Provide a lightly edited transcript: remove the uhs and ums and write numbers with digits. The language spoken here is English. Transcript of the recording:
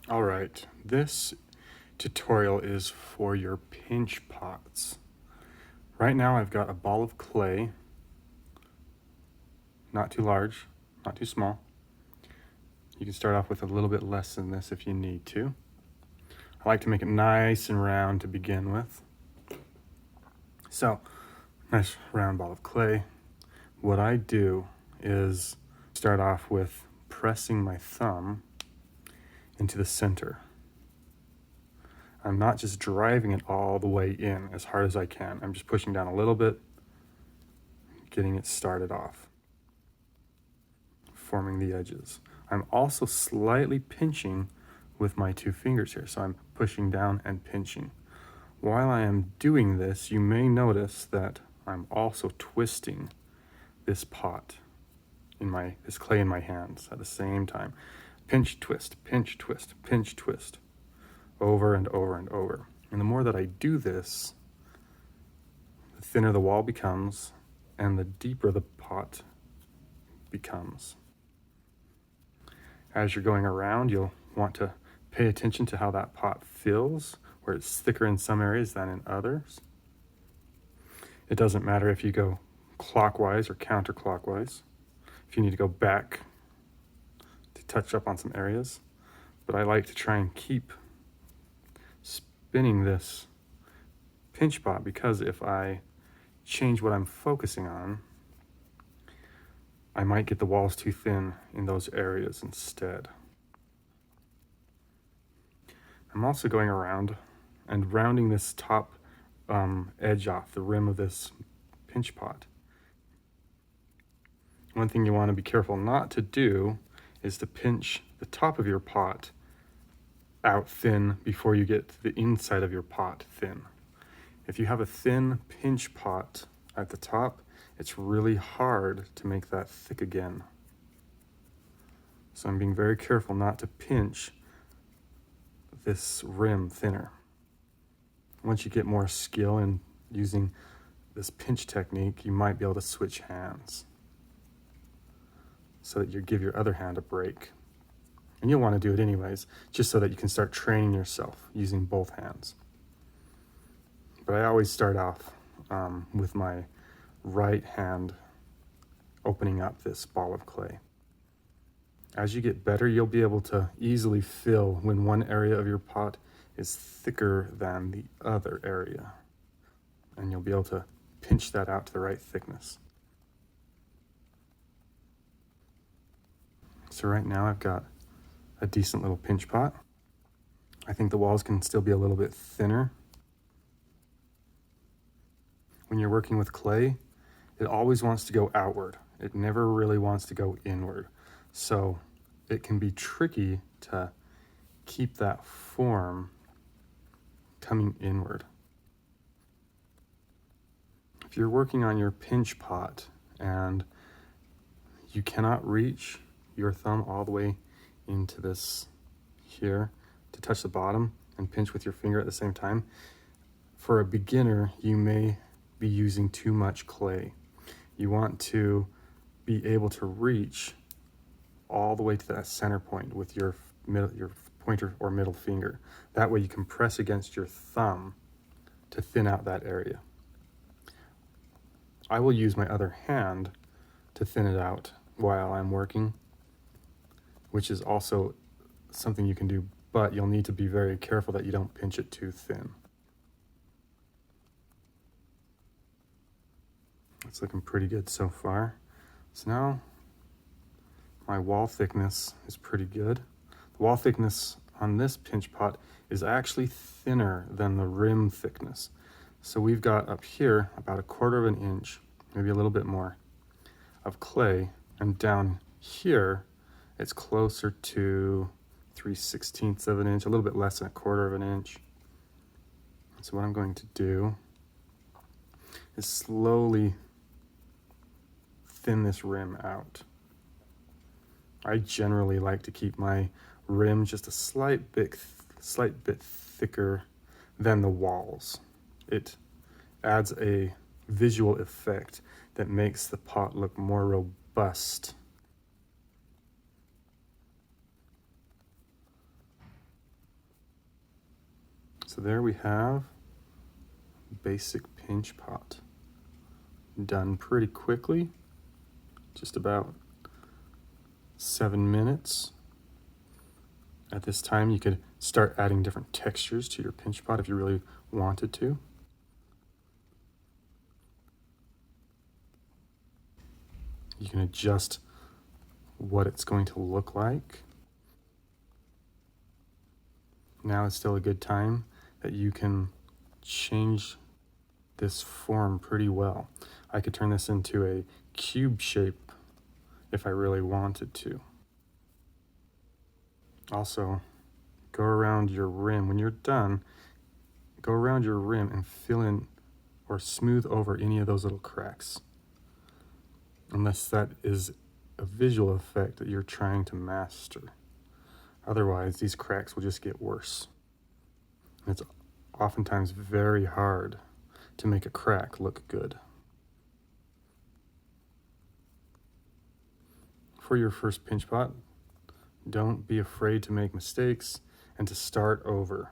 All right, this tutorial is for your pinch pots. Right now I've got a ball of clay, not too large, not too small. You can start off with a little bit less than this if you need to. I like to make it nice and round to begin with. So, nice round ball of clay. What I do is start off with pressing my thumb into the center. I'm not just driving it all the way in as hard as I can. I'm just pushing down a little bit, getting it started off, forming the edges. I'm also slightly pinching with my two fingers here, so I'm pushing down and pinching. While I am doing this, you may notice that I'm also twisting this pot this clay in my hands at the same time. Pinch, twist, pinch, twist, pinch, twist, over and over and over. And the more that I do this, the thinner the wall becomes and the deeper the pot becomes. As you're going around, you'll want to pay attention to how that pot fills, where it's thicker in some areas than in others. It doesn't matter if you go clockwise or counterclockwise, if you need to go back to touch up on some areas. But I like to try and keep spinning this pinch pot, because if I change what I'm focusing on, I might get the walls too thin in those areas instead. I'm also going around and rounding this top edge off the rim of this pinch pot. One thing you want to be careful not to do is to pinch the top of your pot out thin before you get to the inside of your pot thin. If you have a thin pinch pot at the top, it's really hard to make that thick again. So I'm being very careful not to pinch this rim thinner. Once you get more skill in using this pinch technique, you might be able to switch hands so that you give your other hand a break. And you'll want to do it anyways, just so that you can start training yourself using both hands. But I always start off with my right hand opening up this ball of clay. As you get better, you'll be able to easily feel when one area of your pot is thicker than the other area. And you'll be able to pinch that out to the right thickness. So right now I've got a decent little pinch pot. I think the walls can still be a little bit thinner. When you're working with clay, it always wants to go outward. It never really wants to go inward. So it can be tricky to keep that form coming inward. If you're working on your pinch pot and you cannot reach your thumb all the way into this here to touch the bottom and pinch with your finger at the same time, for a beginner, you may be using too much clay. You want to be able to reach all the way to that center point with your pointer or middle finger. That way you can press against your thumb to thin out that area. I will use my other hand to thin it out while I'm working, which is also something you can do, but you'll need to be very careful that you don't pinch it too thin. It's looking pretty good so far. So now my wall thickness is pretty good. The wall thickness on this pinch pot is actually thinner than the rim thickness. So we've got up here about 1/4 of an inch, maybe a little bit more, of clay, and down here it's closer to 3/16 of an inch, a little bit less than 1/4 of an inch. So what I'm going to do is slowly thin this rim out. I generally like to keep my rim just a slight bit thicker than the walls. It adds a visual effect that makes the pot look more robust. So there we have basic pinch pot. Done pretty quickly, just about 7 minutes. At this time, you could start adding different textures to your pinch pot if you really wanted to. You can adjust what it's going to look like. Now is still a good time that you can change this form pretty well. I could turn this into a cube shape if I really wanted to. Also, go around your rim. When you're done, go around your rim and fill in or smooth over any of those little cracks. Unless that is a visual effect that you're trying to master. Otherwise, these cracks will just get worse. And it's oftentimes very hard to make a crack look good. For your first pinch pot, don't be afraid to make mistakes and to start over.